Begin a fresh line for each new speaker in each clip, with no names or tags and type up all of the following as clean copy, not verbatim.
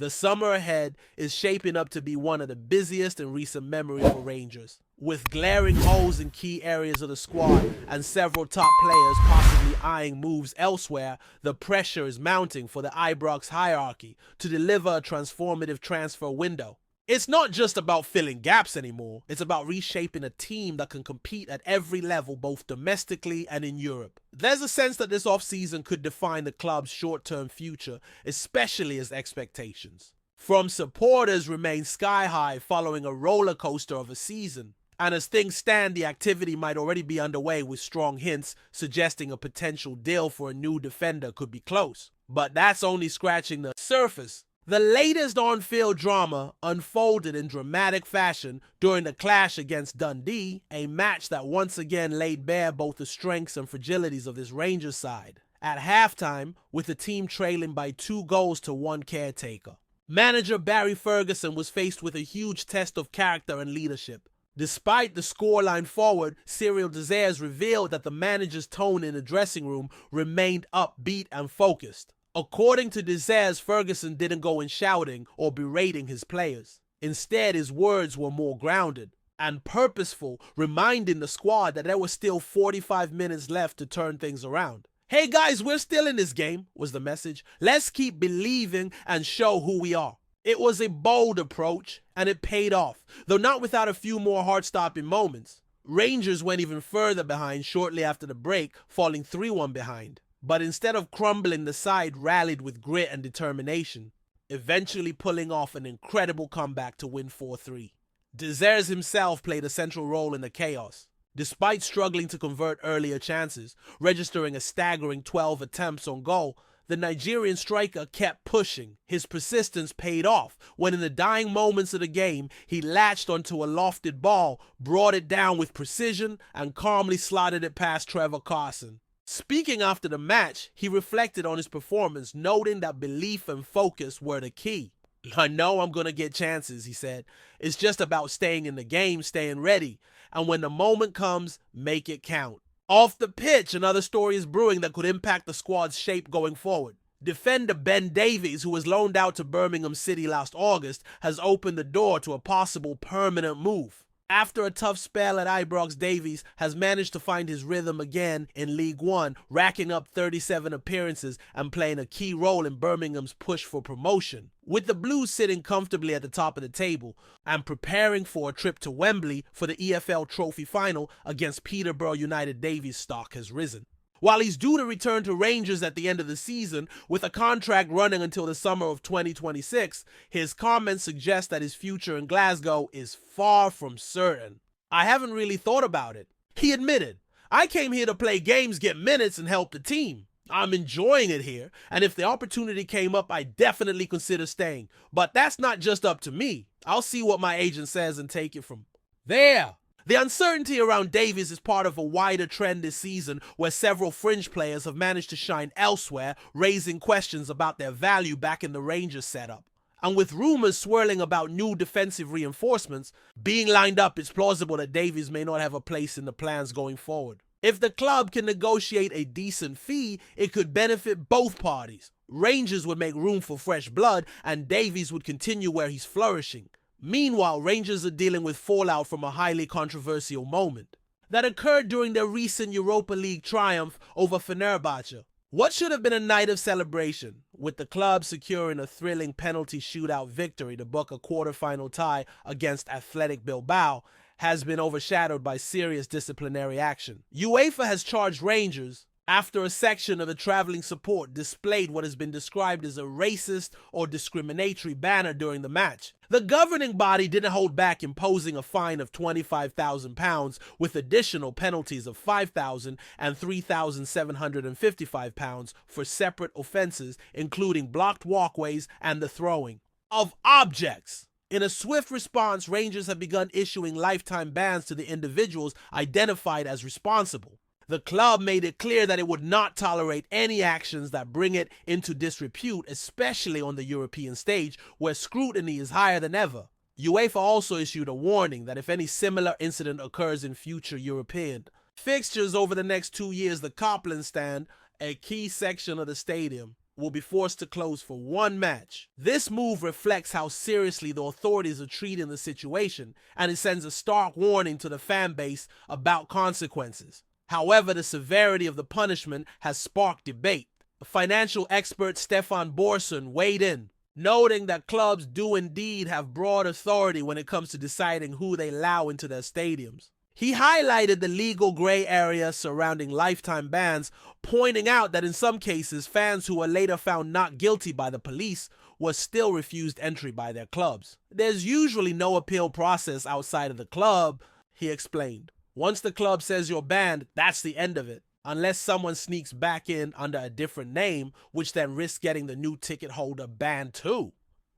The summer ahead is shaping up to be one of the busiest in recent memory for Rangers. With glaring holes in key areas of the squad and several top players possibly eyeing moves elsewhere, the pressure is mounting for the Ibrox hierarchy to deliver a transformative transfer window. It's not just about filling gaps anymore, it's about reshaping a team that can compete at every level both domestically and in Europe. There's a sense that this offseason could define the club's short-term future, especially as expectations from supporters remain sky high following a roller coaster of a season. And as things stand, the activity might already be underway with strong hints suggesting a potential deal for a new defender could be close. But that's only scratching the surface. The latest on-field drama unfolded in dramatic fashion during the clash against Dundee, a match that once again laid bare both the strengths and fragilities of this Rangers side. At halftime, with the team trailing by 2-1 caretaker, manager Barry Ferguson was faced with a huge test of character and leadership. Despite the scoreline forward, Cyril Desires revealed that the manager's tone in the dressing room remained upbeat and focused. According to Desires, Ferguson didn't go in shouting or berating his players. Instead, his words were more grounded and purposeful, reminding the squad that there was still 45 minutes left to turn things around. "Hey guys, we're still in this game," was the message. "Let's keep believing and show who we are." It was a bold approach, and it paid off, though not without a few more heart-stopping moments. Rangers went even further behind shortly after the break, falling 3-1 behind. But instead of crumbling, the side rallied with grit and determination, eventually pulling off an incredible comeback to win 4-3. Desires himself played a central role in the chaos. Despite struggling to convert earlier chances, registering a staggering 12 attempts on goal, the Nigerian striker kept pushing. His persistence paid off when in the dying moments of the game, he latched onto a lofted ball, brought it down with precision, and calmly slotted it past Trevor Carson. Speaking after the match, he reflected on his performance, noting that belief and focus were the key. "I know I'm going to get chances," he said. "It's just about staying in the game, staying ready, and when the moment comes, make it count." Off the pitch, another story is brewing that could impact the squad's shape going forward. Defender Ben Davies, who was loaned out to Birmingham City last August, has opened the door to a possible permanent move. After a tough spell at Ibrox, Davies has managed to find his rhythm again in League One, racking up 37 appearances and playing a key role in Birmingham's push for promotion. With the Blues sitting comfortably at the top of the table and preparing for a trip to Wembley for the EFL Trophy final against Peterborough United, Davies' stock has risen. While he's due to return to Rangers at the end of the season, with a contract running until the summer of 2026, his comments suggest that his future in Glasgow is far from certain. "I haven't really thought about it," he admitted. "I came here to play games, get minutes, and help the team. I'm enjoying it here, and if the opportunity came up, I'd definitely consider staying. But that's not just up to me. I'll see what my agent says and take it from there." The uncertainty around Davies is part of a wider trend this season where several fringe players have managed to shine elsewhere, raising questions about their value back in the Rangers setup. And with rumors swirling about new defensive reinforcements being lined up, it's plausible that Davies may not have a place in the plans going forward. If the club can negotiate a decent fee, it could benefit both parties. Rangers would make room for fresh blood, and Davies would continue where he's flourishing. Meanwhile, Rangers are dealing with fallout from a highly controversial moment that occurred during their recent Europa League triumph over Fenerbahce. What should have been a night of celebration, with the club securing a thrilling penalty shootout victory to book a quarterfinal tie against Athletic Bilbao, has been overshadowed by serious disciplinary action. UEFA has charged Rangers after a section of the traveling support displayed what has been described as a racist or discriminatory banner during the match. The governing body didn't hold back, imposing a fine of £25,000 with additional penalties of £5,000 and £3,755 for separate offences, including blocked walkways and the throwing of objects. In a swift response, Rangers have begun issuing lifetime bans to the individuals identified as responsible. The club made it clear that it would not tolerate any actions that bring it into disrepute, especially on the European stage, where scrutiny is higher than ever. UEFA also issued a warning that if any similar incident occurs in future European fixtures over the next 2 years, the Copland Stand, a key section of the stadium, will be forced to close for one match. This move reflects how seriously the authorities are treating the situation, and it sends a stark warning to the fan base about consequences. However, the severity of the punishment has sparked debate. Financial expert Stefan Borson weighed in, noting that clubs do indeed have broad authority when it comes to deciding who they allow into their stadiums. He highlighted the legal gray area surrounding lifetime bans, pointing out that in some cases, fans who were later found not guilty by the police were still refused entry by their clubs. There's usually no appeal process outside of the club, he explained. Once the club says you're banned, that's the end of it, unless someone sneaks back in under a different name, which then risks getting the new ticket holder banned too.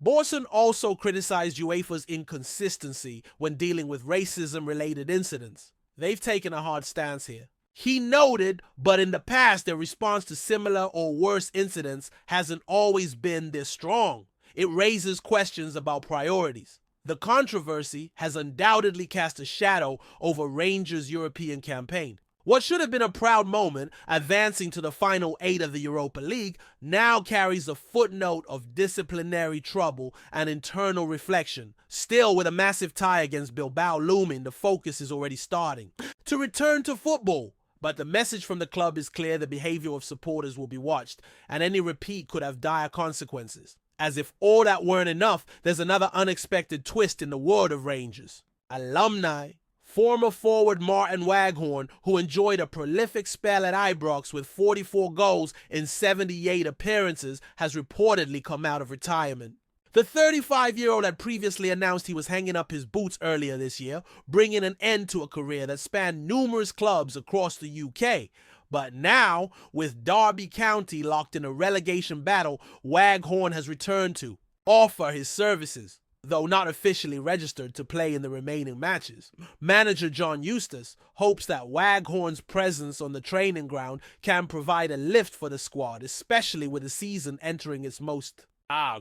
Borson also criticized UEFA's inconsistency when dealing with racism-related incidents. They've taken a hard stance here. He noted, but in the past, their response to similar or worse incidents hasn't always been this strong. It raises questions about priorities. The controversy has undoubtedly cast a shadow over Rangers' European campaign. What should have been a proud moment, advancing to the final 8 of the Europa League, now carries a footnote of disciplinary trouble and internal reflection. Still, with a massive tie against Bilbao looming, the focus is already starting to return to football. But the message from the club is clear: the behavior of supporters will be watched, and any repeat could have dire consequences. As if all that weren't enough, there's another unexpected twist in the world of Rangers. Alumni. Former forward Martin Waghorn, who enjoyed a prolific spell at Ibrox with 44 goals in 78 appearances, has reportedly come out of retirement. The 35-year-old had previously announced he was hanging up his boots earlier this year, bringing an end to a career that spanned numerous clubs across the UK. But now, with Derby County locked in a relegation battle, Waghorn has returned to offer his services, though not officially registered to play in the remaining matches. Manager John Eustace hopes that Waghorn's presence on the training ground can provide a lift for the squad, especially with the season entering its most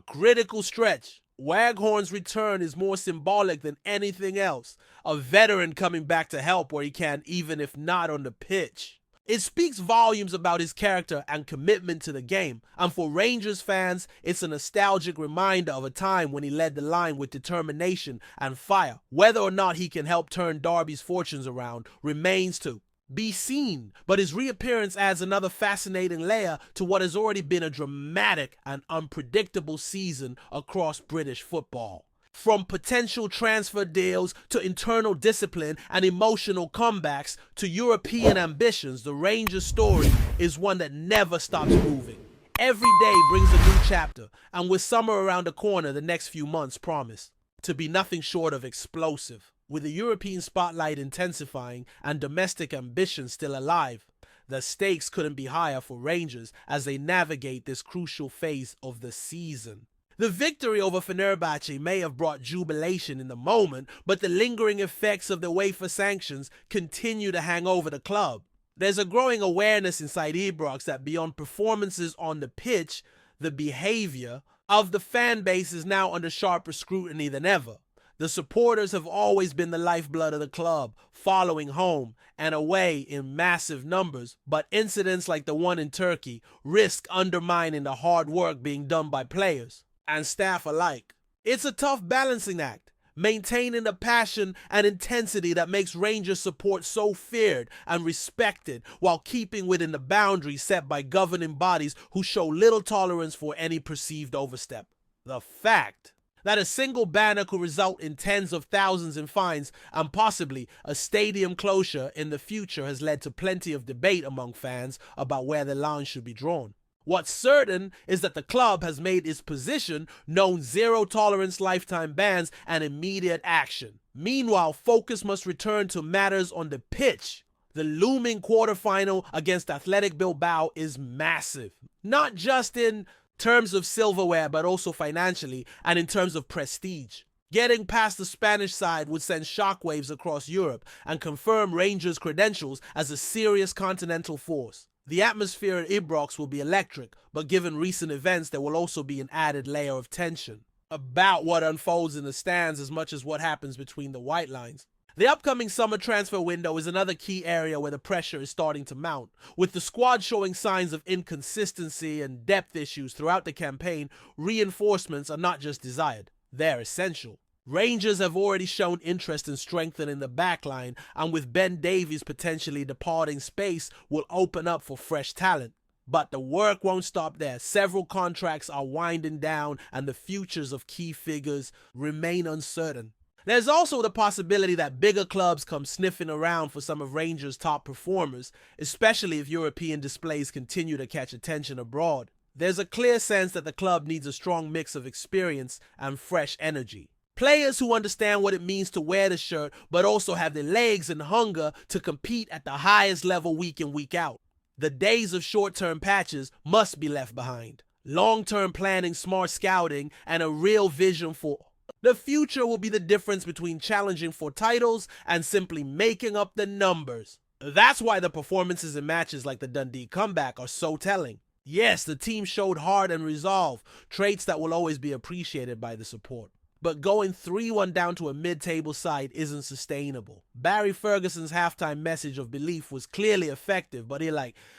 critical stretch. Waghorn's return is more symbolic than anything else, a veteran coming back to help where he can, even if not on the pitch. It speaks volumes about his character and commitment to the game, and for Rangers fans, it's a nostalgic reminder of a time when he led the line with determination and fire. Whether or not he can help turn Derby's fortunes around remains to be seen, but his reappearance adds another fascinating layer to what has already been a dramatic and unpredictable season across British football. From potential transfer deals to internal discipline and emotional comebacks to European ambitions, the Rangers story is one that never stops moving. Every day brings a new chapter, and with summer around the corner, the next few months promise to be nothing short of explosive. With the European spotlight intensifying and domestic ambitions still alive, the stakes couldn't be higher for Rangers as they navigate this crucial phase of the season. The victory over Fenerbahce may have brought jubilation in the moment, but the lingering effects of the UEFA sanctions continue to hang over the club. There's a growing awareness inside Ibrox that beyond performances on the pitch, the behavior of the fan base is now under sharper scrutiny than ever. The supporters have always been the lifeblood of the club, following home and away in massive numbers, but incidents like the one in Turkey risk undermining the hard work being done by players and staff alike. It's a tough balancing act, maintaining the passion and intensity that makes Rangers support so feared and respected while keeping within the boundaries set by governing bodies who show little tolerance for any perceived overstep. The fact that a single banner could result in tens of thousands in fines and possibly a stadium closure in the future has led to plenty of debate among fans about where the line should be drawn. What's certain is that the club has made its position known: zero tolerance lifetime bans and immediate action. Meanwhile, focus must return to matters on the pitch. The looming quarterfinal against Athletic Bilbao is massive, not just in terms of silverware but also financially and in terms of prestige. Getting past the Spanish side would send shockwaves across Europe and confirm Rangers' credentials as a serious continental force. The atmosphere at Ibrox will be electric, but given recent events, there will also be an added layer of tension about what unfolds in the stands as much as what happens between the white lines. The upcoming summer transfer window is another key area where the pressure is starting to mount. With the squad showing signs of inconsistency and depth issues throughout the campaign, reinforcements are not just desired, they're essential. Rangers have already shown interest in strengthening the backline, and with Ben Davies potentially departing, space will open up for fresh talent. But the work won't stop there. Several contracts are winding down and the futures of key figures remain uncertain. There's also the possibility that bigger clubs come sniffing around for some of Rangers' top performers, especially if European displays continue to catch attention abroad. There's a clear sense that the club needs a strong mix of experience and fresh energy. Players who understand what it means to wear the shirt, but also have the legs and hunger to compete at the highest level week in, week out. The days of short-term patches must be left behind. Long-term planning, smart scouting, and a real vision for the future will be the difference between challenging for titles and simply making up the numbers. That's why the performances in matches like the Dundee comeback are so telling. Yes, the team showed heart and resolve, traits that will always be appreciated by the support. But going 3-1 down to a mid-table side isn't sustainable. Barry Ferguson's halftime message of belief was clearly effective, but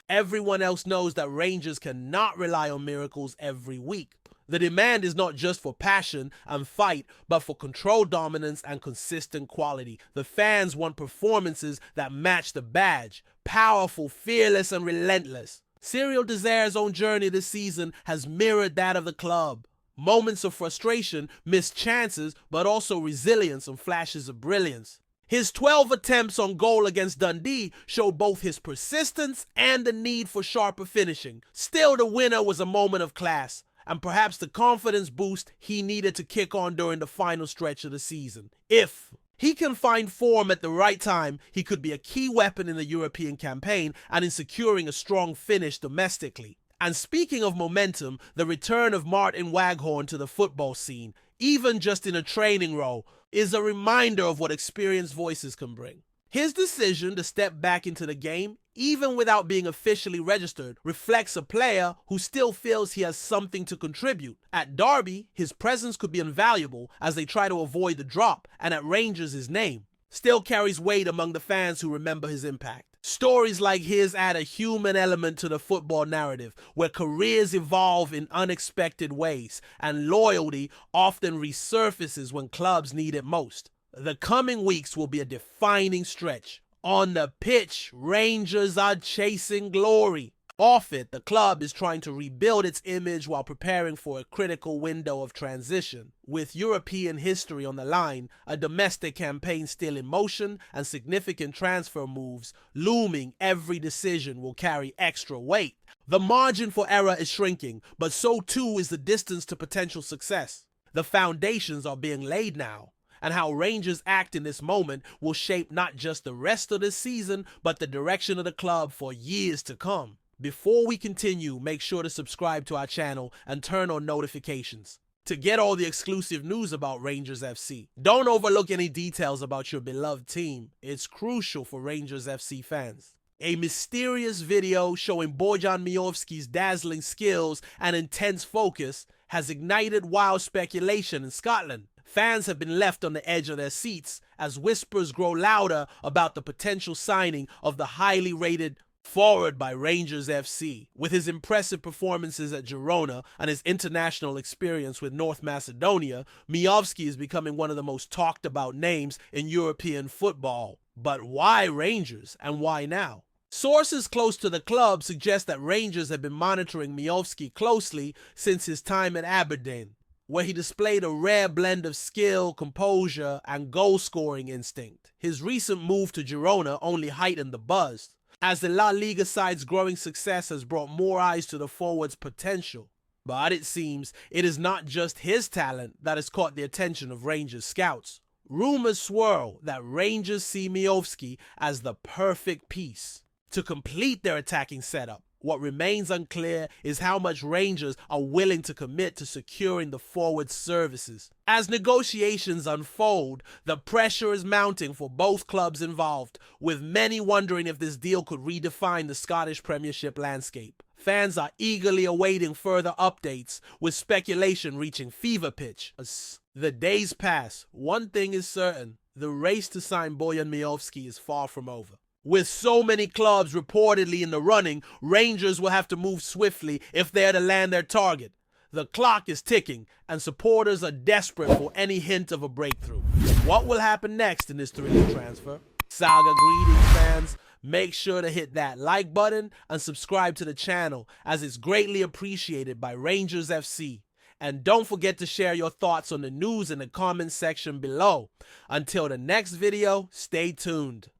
everyone else knows that Rangers cannot rely on miracles every week. The demand is not just for passion and fight, but for controlled dominance and consistent quality. The fans want performances that match the badge, powerful, fearless, and relentless. Cyril Désir's own journey this season has mirrored that of the club. Moments of frustration, missed chances, but also resilience and flashes of brilliance. His 12 attempts on goal against Dundee showed both his persistence and the need for sharper finishing. Still, the winner was a moment of class, and perhaps the confidence boost he needed to kick on during the final stretch of the season. If he can find form at the right time, he could be a key weapon in the European campaign and in securing a strong finish domestically. And speaking of momentum, the return of Martin Waghorn to the football scene, even just in a training role, is a reminder of what experienced voices can bring. His decision to step back into the game, even without being officially registered, reflects a player who still feels he has something to contribute. At Derby, his presence could be invaluable as they try to avoid the drop, and at Rangers, his name still carries weight among the fans who remember his impact. Stories like his add a human element to the football narrative, where careers evolve in unexpected ways, and loyalty often resurfaces when clubs need it most. The coming weeks will be a defining stretch. On the pitch, Rangers are chasing glory. Off it, the club is trying to rebuild its image while preparing for a critical window of transition. With European history on the line, a domestic campaign still in motion, and significant transfer moves looming, every decision will carry extra weight. The margin for error is shrinking, but so too is the distance to potential success. The foundations are being laid now, and how Rangers act in this moment will shape not just the rest of the season, but the direction of the club for years to come. Before we continue, make sure to subscribe to our channel and turn on notifications to get all the exclusive news about Rangers FC. Don't overlook any details about your beloved team. It's crucial for Rangers FC fans. A mysterious video showing Bojan Miovski's dazzling skills and intense focus has ignited wild speculation in Scotland. Fans have been left on the edge of their seats as whispers grow louder about the potential signing of the highly rated forward by Rangers FC. With his impressive performances at Girona and his international experience with North Macedonia, MIOVSKI is becoming one of the most talked about names in European football. But why Rangers, and why now? Sources close to the club suggest that Rangers have been monitoring MIOVSKI closely since his time at Aberdeen, where he displayed a rare blend of skill, composure, and goal-scoring instinct. His recent move to Girona only heightened the buzz, as the La Liga side's growing success has brought more eyes to the forward's potential. But it seems it is not just his talent that has caught the attention of Rangers scouts. Rumors swirl that Rangers see MIOVSKI as the perfect piece to complete their attacking setup. What remains unclear is how much Rangers are willing to commit to securing the forward's services. As negotiations unfold, the pressure is mounting for both clubs involved, with many wondering if this deal could redefine the Scottish Premiership landscape. Fans are eagerly awaiting further updates, with speculation reaching fever pitch. As the days pass, one thing is certain: the race to sign Bojan MIOVSKI is far from over. With so many clubs reportedly in the running, Rangers will have to move swiftly if they're to land their target. The clock is ticking, and supporters are desperate for any hint of a breakthrough. What will happen next in this thrilling transfer? Saga greetings, fans. Make sure to hit that like button and subscribe to the channel, as it's greatly appreciated by Rangers FC. And don't forget to share your thoughts on the news in the comments section below. Until the next video, stay tuned.